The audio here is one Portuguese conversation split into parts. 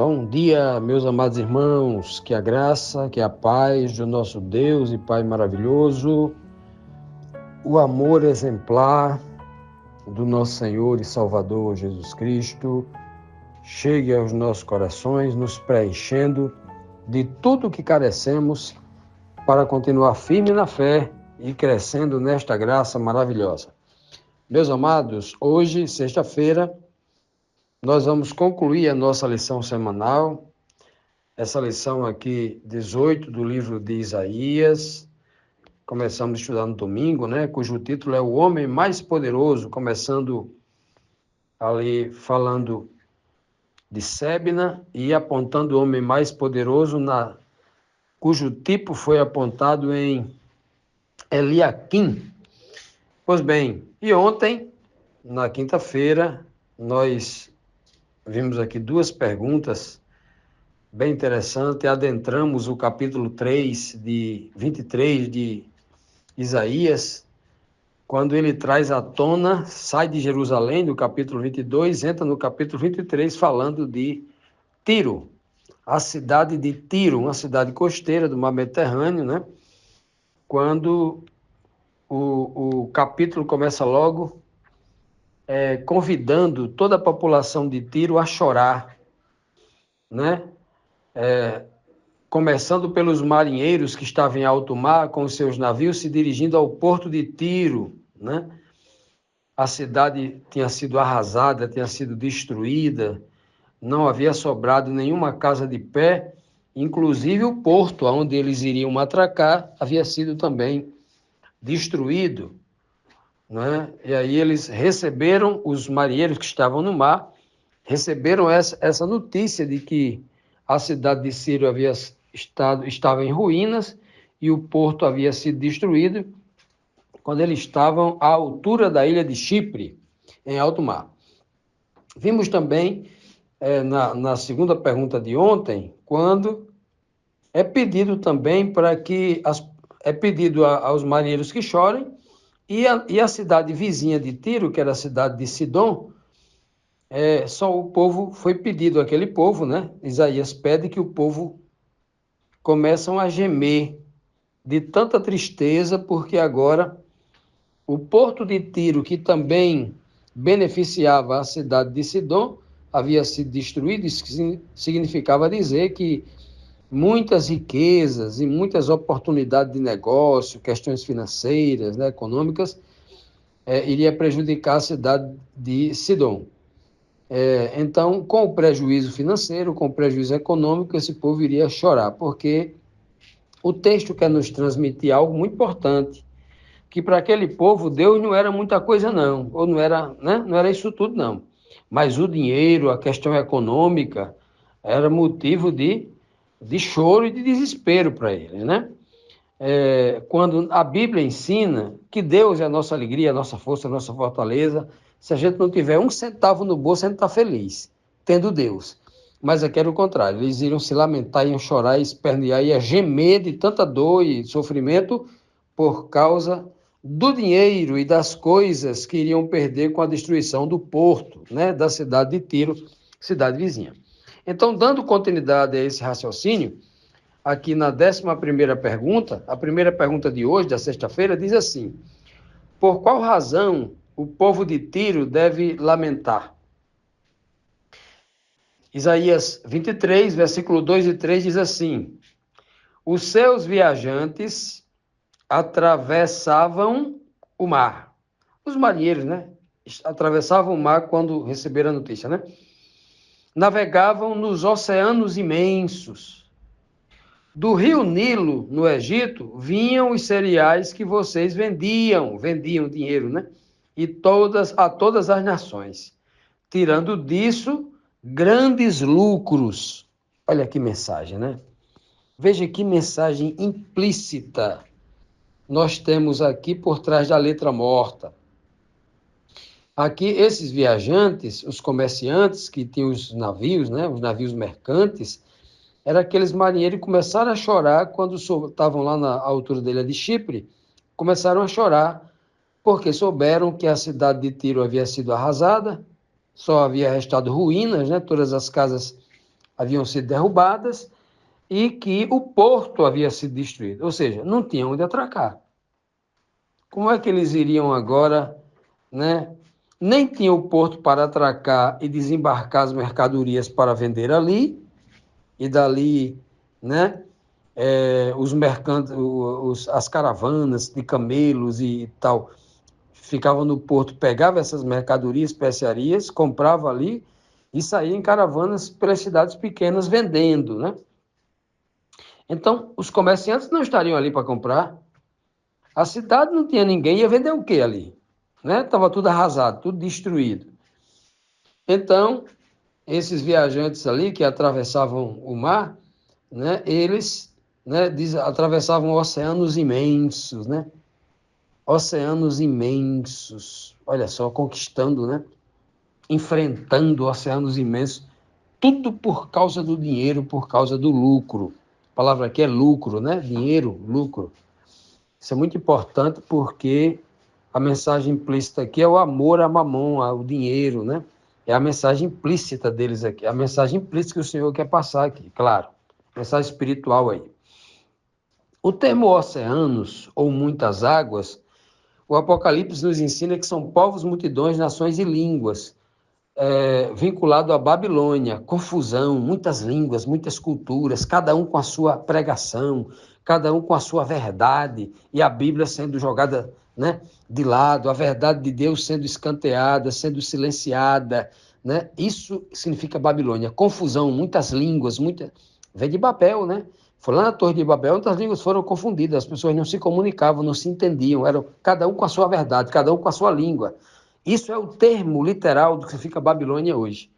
Bom dia, meus amados irmãos, que a graça, que a paz do nosso Deus e Pai maravilhoso, o amor exemplar do nosso Senhor e Salvador Jesus Cristo, chegue aos nossos corações, nos preenchendo de tudo o que carecemos para continuar firme na fé e crescendo nesta graça maravilhosa. Meus amados, hoje, sexta-feira, nós vamos concluir a nossa lição semanal, essa lição aqui, 18 do livro de Isaías. Começamos a estudar no domingo, cujo título é O Homem Mais Poderoso, começando ali falando de Sébina e apontando o homem mais poderoso, cujo tipo foi apontado em Eliaquim. Pois bem, e ontem, na quinta-feira, nós vimos aqui duas perguntas bem interessantes. Adentramos o capítulo 23 de Isaías, quando ele traz à tona, sai de Jerusalém, do capítulo 22, entra no capítulo 23, falando de Tiro, a cidade de Tiro, uma cidade costeira do mar Mediterrâneo, Quando o capítulo começa logo convidando toda a população de Tiro a chorar, começando pelos marinheiros que estavam em alto mar com os seus navios se dirigindo ao porto de Tiro, A cidade tinha sido arrasada, tinha sido destruída, não havia sobrado nenhuma casa de pé, inclusive o porto onde eles iriam atracar havia sido também destruído, E aí eles receberam, os marinheiros que estavam no mar, receberam essa notícia de que a cidade de Tiro estava em ruínas e o porto havia sido destruído, quando eles estavam à altura da ilha de Chipre, em alto mar. Vimos também, na segunda pergunta de ontem, quando é pedido também é pedido aos marinheiros que chorem, e a cidade vizinha de Tiro, que era a cidade de Sidom, só o povo, foi pedido àquele povo, Isaías pede que o povo começam a gemer de tanta tristeza, porque agora o porto de Tiro, que também beneficiava a cidade de Sidom, havia sido destruído. Isso significava dizer que muitas riquezas e muitas oportunidades de negócio, questões financeiras, econômicas, iria prejudicar a cidade de Sidom. Então, com o prejuízo financeiro, com o prejuízo econômico, esse povo iria chorar, porque o texto quer nos transmitir algo muito importante, que para aquele povo Deus não era muita coisa não, ou não era isso tudo não, mas o dinheiro, a questão econômica, era motivo de choro e de desespero para eles, Quando a Bíblia ensina que Deus é a nossa alegria, a nossa força, a nossa fortaleza, se a gente não tiver um centavo no bolso, a gente está feliz, tendo Deus. Mas aqui era o contrário, eles iriam se lamentar, iam chorar, espernear, iam gemer de tanta dor e sofrimento por causa do dinheiro e das coisas que iriam perder com a destruição do porto, da cidade de Tiro, cidade vizinha. Então, dando continuidade a esse raciocínio, aqui na 11ª pergunta, a primeira pergunta de hoje, da sexta-feira, diz assim: por qual razão o povo de Tiro deve lamentar? Isaías 23, versículo 2 e 3 diz assim: os seus viajantes atravessavam o mar. Os marinheiros, atravessavam o mar quando receberam a notícia, Navegavam nos oceanos imensos. Do rio Nilo, no Egito, vinham os cereais que vocês vendiam dinheiro, E a todas as nações, tirando disso grandes lucros. Olha que mensagem, Veja que mensagem implícita nós temos aqui por trás da letra morta. Aqui, esses viajantes, os comerciantes que tinham os navios, os navios mercantes, eram aqueles marinheiros que começaram a chorar quando estavam lá na altura da ilha de Chipre, começaram a chorar porque souberam que a cidade de Tiro havia sido arrasada, só havia restado ruínas, todas as casas haviam sido derrubadas e que o porto havia sido destruído, ou seja, não tinha onde atracar. Como é que eles iriam agora, né? Nem tinha o porto para atracar e desembarcar as mercadorias para vender ali, e dali, né? Os mercantes, as caravanas de camelos e tal, ficavam no porto, pegavam essas mercadorias, especiarias, compravam ali e saíam em caravanas pelas cidades pequenas vendendo, né? Então, os comerciantes não estariam ali para comprar, a cidade não tinha ninguém, ia vender o quê ali? Né? Estava tudo arrasado, tudo destruído. Então, esses viajantes ali que atravessavam o mar, né, eles, né, atravessavam oceanos imensos, né? Oceanos imensos, olha só, conquistando, né? Enfrentando oceanos imensos, tudo por causa do dinheiro, por causa do lucro. A palavra aqui é lucro, né? Dinheiro, lucro. Isso é muito importante porque a mensagem implícita aqui é o amor a mamon, ao dinheiro, né? É a mensagem implícita deles aqui, a mensagem implícita que o Senhor quer passar aqui, claro. Mensagem espiritual aí. O termo oceanos, ou muitas águas, o Apocalipse nos ensina que são povos, multidões, nações e línguas, vinculado à Babilônia, confusão, muitas línguas, muitas culturas, cada um com a sua pregação, cada um com a sua verdade, e a Bíblia sendo jogada, né, de lado, a verdade de Deus sendo escanteada, sendo silenciada, né? Isso significa Babilônia, confusão, muitas línguas, vem de Babel, né? Foi lá na Torre de Babel, onde as línguas foram confundidas, as pessoas não se comunicavam, não se entendiam, eram cada um com a sua verdade, cada um com a sua língua. Isso é o termo literal do que significa Babilônia hoje.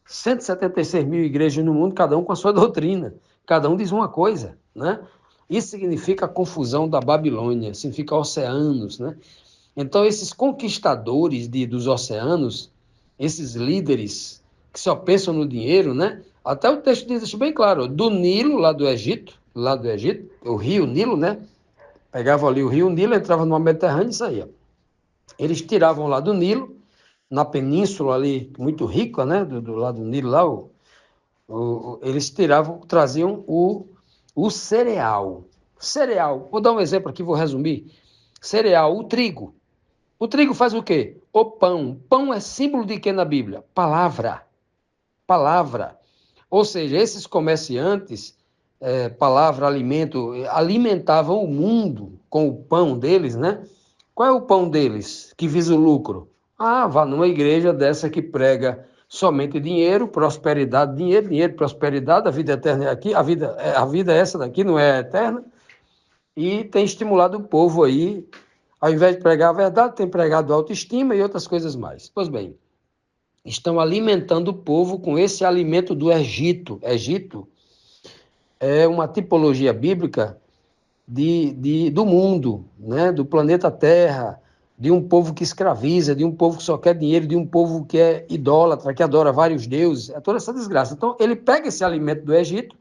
176 mil igrejas no mundo, cada um com a sua doutrina, cada um diz uma coisa, né? Isso significa a confusão da Babilônia, significa oceanos, né? Então, esses conquistadores dos oceanos, esses líderes que só pensam no dinheiro, né? Até o texto diz isso bem claro, do Nilo, lá do Egito, o rio Nilo, né? Pegava ali o rio Nilo, entrava no Mediterrâneo e saía. Eles tiravam lá do Nilo, na península ali, muito rica, né? Do lado do Nilo lá, eles traziam o cereal. Cereal, vou dar um exemplo aqui, vou resumir. Cereal, o trigo. O trigo faz o quê? O pão. Pão é símbolo de quê na Bíblia? Palavra. Palavra. Ou seja, esses comerciantes, palavra, alimento, alimentavam o mundo com o pão deles, né? Qual é o pão deles que visa o lucro? Ah, vá numa igreja dessa que prega somente dinheiro, prosperidade, dinheiro, dinheiro, prosperidade, a vida eterna é aqui, a vida é essa daqui, não é eterna, e tem estimulado o povo aí, ao invés de pregar a verdade, tem pregado autoestima e outras coisas mais. Pois bem, estão alimentando o povo com esse alimento do Egito. Egito é uma tipologia bíblica do mundo, né? Do planeta Terra, de um povo que escraviza, de um povo que só quer dinheiro, de um povo que é idólatra, que adora vários deuses, é toda essa desgraça. Então, ele pega esse alimento do Egito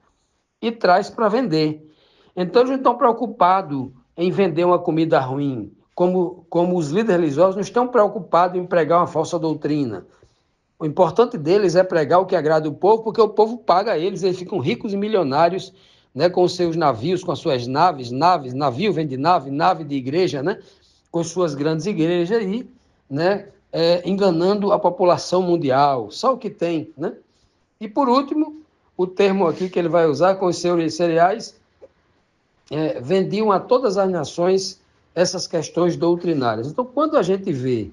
e traz para vender. Então, eles não estão preocupados em vender uma comida ruim, como os líderes religiosos não estão preocupados em pregar uma falsa doutrina. O importante deles é pregar o que agrada o povo, porque o povo paga eles ficam ricos e milionários, né, com os seus navios, com as suas navio vem de nave de igreja, né, com as suas grandes igrejas e, né, enganando a população mundial, só o que tem, né? E por último, o termo aqui que ele vai usar com os seus cereais, vendiam a todas as nações essas questões doutrinárias. Então, quando a gente vê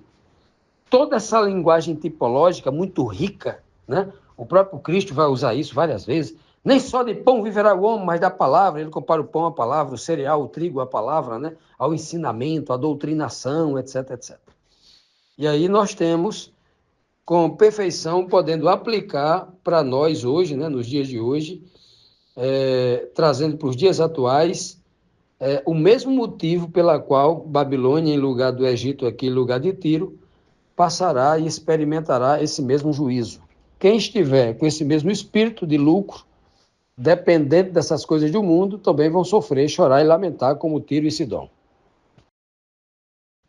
toda essa linguagem tipológica muito rica, né? O próprio Cristo vai usar isso várias vezes. Nem só de pão viverá o homem, mas da palavra. Ele compara o pão à palavra, o cereal, o trigo à palavra, né? Ao ensinamento, à doutrinação, etc, etc. E aí nós temos, com perfeição, podendo aplicar para nós hoje, né? Nos dias de hoje, trazendo para os dias atuais, o mesmo motivo pela qual Babilônia, em lugar do Egito, aqui em lugar de Tiro, passará e experimentará esse mesmo juízo. Quem estiver com esse mesmo espírito de lucro, dependente dessas coisas do mundo, também vão sofrer, chorar e lamentar como Tiro e Sidom.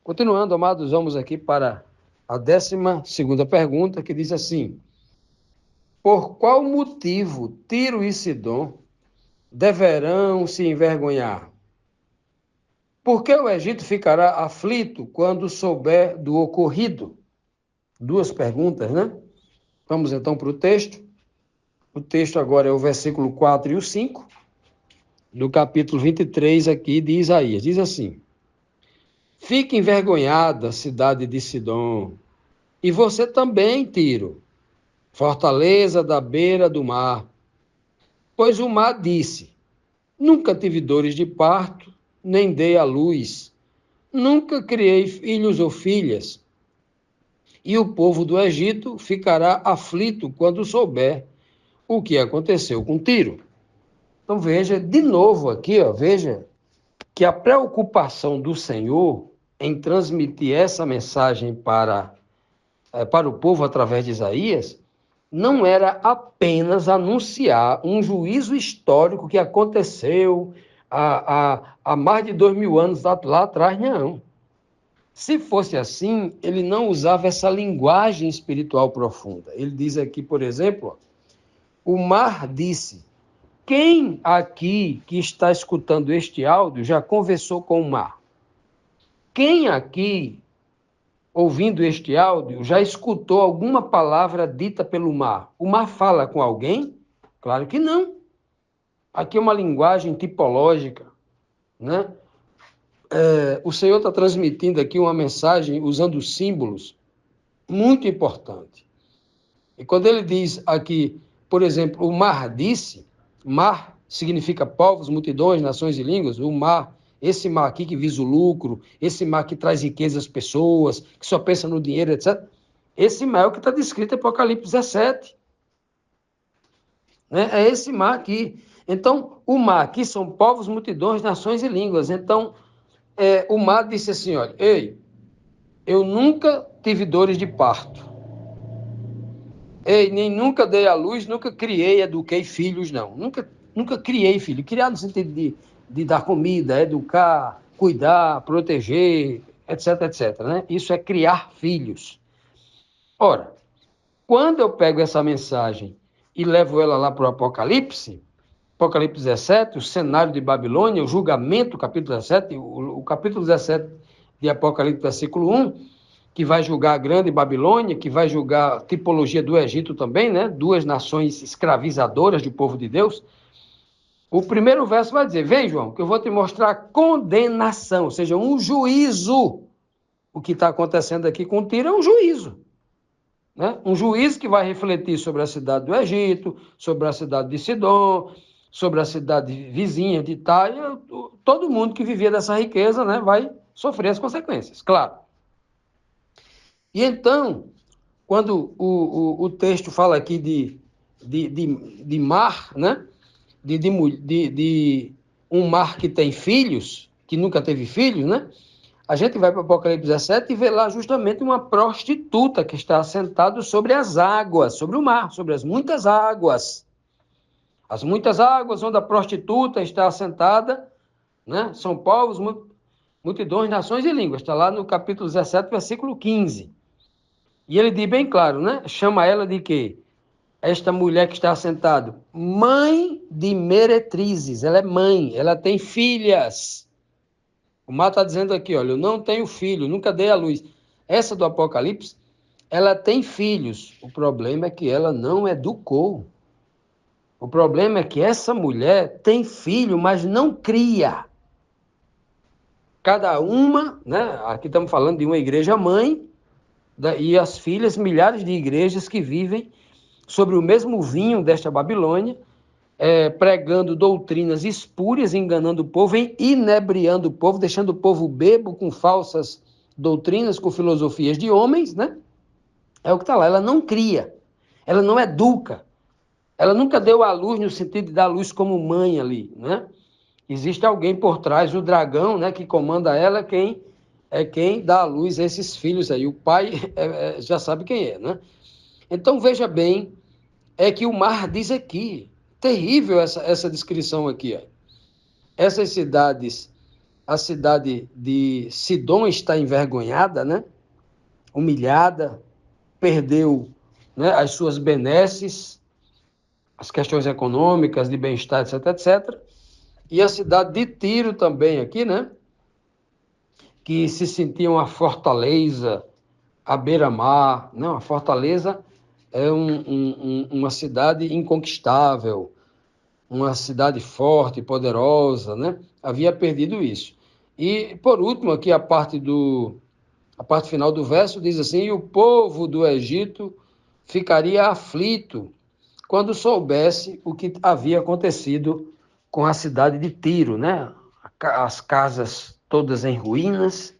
Continuando, amados, vamos aqui para a 12ª pergunta, que diz assim: Por qual motivo Tiro e Sidom deverão se envergonhar? Por que o Egito ficará aflito quando souber do ocorrido? Duas perguntas, né? Vamos então para o texto. O texto agora é o versículo 4 e o 5, do capítulo 23 aqui de Isaías. Diz assim: Fique envergonhada, cidade de Sidom, e você também, Tiro, fortaleza da beira do mar. Pois o mar disse: Nunca tive dores de parto, nem dei à luz, nunca criei filhos ou filhas. E o povo do Egito ficará aflito quando souber o que aconteceu com Tiro. Então veja, de novo aqui, veja que a preocupação do Senhor em transmitir essa mensagem para o povo através de Isaías não era apenas anunciar um juízo histórico que aconteceu há mais de 2000 anos lá atrás, não. Se fosse assim, ele não usava essa linguagem espiritual profunda. Ele diz aqui, por exemplo, o mar disse: quem aqui que está escutando este áudio já conversou com o mar? Quem aqui, ouvindo este áudio, já escutou alguma palavra dita pelo mar? O mar fala com alguém? Claro que não. Aqui é uma linguagem tipológica, né? O Senhor está transmitindo aqui uma mensagem usando símbolos muito importante. E quando ele diz aqui, por exemplo, o mar disse, mar significa povos, multidões, nações e línguas, o mar, esse mar aqui que visa o lucro, esse mar que traz riqueza às pessoas, que só pensa no dinheiro, etc. Esse mar é o que está descrito em Apocalipse 17. Né? É esse mar aqui. Então, o mar aqui são povos, multidões, nações e línguas. Então, o mar disse assim, olha, ei, eu nunca tive dores de parto. Ei, nem nunca dei à luz, nunca criei, eduquei filhos, não. Nunca criei filhos. Criar no sentido de dar comida, educar, cuidar, proteger, etc, etc. Né? Isso é criar filhos. Ora, quando eu pego essa mensagem e levo ela lá para o Apocalipse 17, o cenário de Babilônia, o julgamento, capítulo 17, o capítulo 17 de Apocalipse, versículo 1, que vai julgar a grande Babilônia, que vai julgar a tipologia do Egito também, né? Duas nações escravizadoras do povo de Deus. O primeiro verso vai dizer: vem, João, que eu vou te mostrar condenação, ou seja, um juízo. O que está acontecendo aqui com Tiro é um juízo. Né? Um juízo que vai refletir sobre a cidade do Egito, sobre a cidade de Sidom, sobre a cidade vizinha de Taia. Todo mundo que vivia dessa riqueza, né, vai sofrer as consequências, claro. E então, quando o texto fala aqui de mar, né? De um mar que tem filhos, que nunca teve filhos, né? A gente vai para o Apocalipse 17 e vê lá justamente uma prostituta que está assentada sobre as águas, sobre o mar, sobre as muitas águas. As muitas águas onde a prostituta está assentada, né? São povos, multidões, nações e línguas. Está lá no capítulo 17, versículo 15. E ele diz bem claro, né? Chama ela de quê? Esta mulher que está assentada, mãe de meretrizes. Ela é mãe, ela tem filhas. O mar está dizendo aqui, olha, eu não tenho filho, nunca dei à luz. Essa do Apocalipse, ela tem filhos. O problema é que ela não educou. O problema é que essa mulher tem filho, mas não cria. Cada uma, né? Aqui estamos falando de uma igreja mãe, e as filhas, milhares de igrejas que vivem sobre o mesmo vinho desta Babilônia, pregando doutrinas espúrias, enganando o povo, inebriando o povo, deixando o povo bebo com falsas doutrinas, com filosofias de homens, né? É o que está lá. Ela não cria, ela não educa, ela nunca deu à luz no sentido de dar luz como mãe ali, né? Existe alguém por trás, o dragão, né, que comanda ela, quem dá à luz a esses filhos aí. O pai já sabe quem é, né? Então, veja bem, é que o mar diz aqui, terrível essa descrição aqui. Ó. Essas cidades, a cidade de Sidom está envergonhada, né? Humilhada, perdeu, né, as suas benesses, as questões econômicas, de bem-estar, etc, etc. E a cidade de Tiro também aqui, né? Que se sentia uma fortaleza à beira-mar. Não, a fortaleza é uma cidade inconquistável, uma cidade forte, poderosa, né? Havia perdido isso. E, por último, aqui a parte final do verso diz assim: e o povo do Egito ficaria aflito quando soubesse o que havia acontecido com a cidade de Tiro, né? As casas todas em ruínas,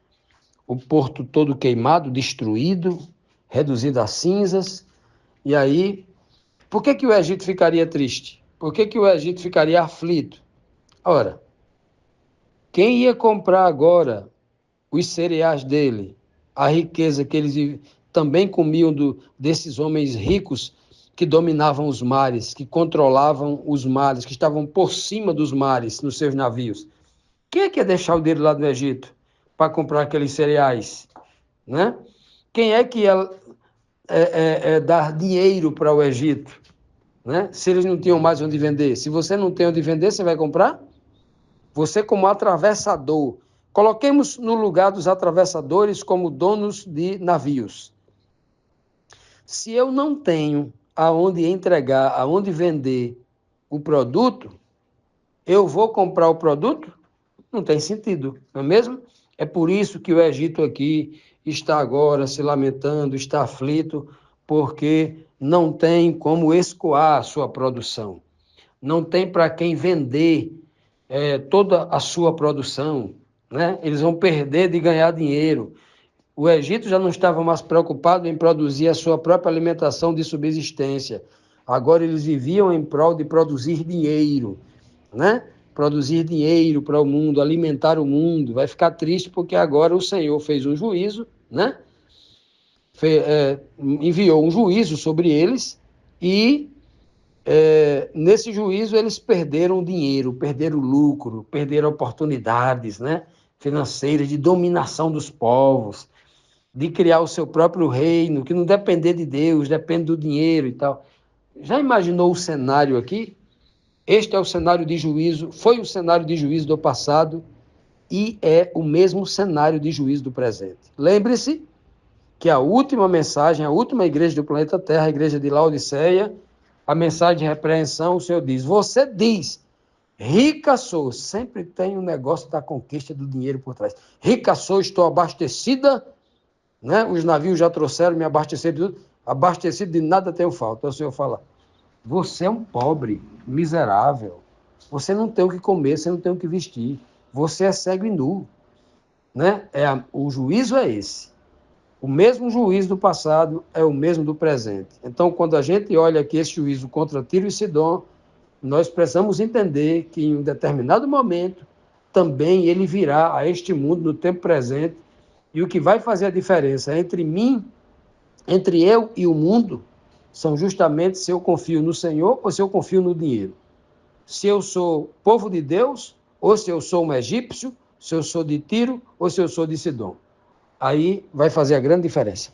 o porto todo queimado, destruído, reduzido a cinzas. E aí, por que que o Egito ficaria triste? Por que que o Egito ficaria aflito? Ora, quem ia comprar agora os cereais dele, a riqueza que eles também comiam desses homens ricos que dominavam os mares, que controlavam os mares, que estavam por cima dos mares nos seus navios? Quem é que ia deixar o dele lá no Egito para comprar aqueles cereais, né? Quem é que ia dar dinheiro para o Egito, né? Se eles não tinham mais onde vender? Se você não tem onde vender, você vai comprar? Você, como atravessador, coloquemos no lugar dos atravessadores como donos de navios. Se eu não tenho aonde entregar, aonde vender o produto, eu vou comprar o produto? Não tem sentido, não é mesmo? É por isso que o Egito aqui está agora se lamentando, está aflito, porque não tem como escoar a sua produção. Não tem para quem vender toda a sua produção, né? Eles vão perder de ganhar dinheiro. O Egito já não estava mais preocupado em produzir a sua própria alimentação de subsistência. Agora eles viviam em prol de produzir dinheiro, né? Produzir dinheiro para o mundo, alimentar o mundo. Vai ficar triste porque agora o Senhor fez um juízo, né? Enviou um juízo sobre eles e nesse juízo eles perderam dinheiro, perderam lucro, perderam oportunidades, né, financeiras de dominação dos povos, de criar o seu próprio reino, que não depender de Deus, depende do dinheiro e tal. Já imaginou o cenário aqui? Este é o cenário de juízo, foi o cenário de juízo do passado e é o mesmo cenário de juízo do presente. Lembre-se que a última mensagem, a última igreja do planeta Terra, a igreja de Laodiceia, a mensagem de repreensão, o Senhor diz: você diz, rica sou, sempre tem um negócio da conquista do dinheiro por trás. Rica sou, estou abastecida, né? Os navios já trouxeram, me abasteceram de tudo, abastecido de nada tenho falta. O Senhor fala: você é um pobre, miserável, você não tem o que comer, você não tem o que vestir, você é cego e nu, né? O juízo é esse. O mesmo juízo do passado é o mesmo do presente. Então, quando a gente olha aqui esse juízo contra Tiro e Sidom, nós precisamos entender que em um determinado momento também ele virá a este mundo no tempo presente, e o que vai fazer a diferença entre mim, entre eu e o mundo, são justamente se eu confio no Senhor ou se eu confio no dinheiro. Se eu sou povo de Deus ou se eu sou um egípcio, se eu sou de Tiro ou se eu sou de Sidom. Aí vai fazer a grande diferença.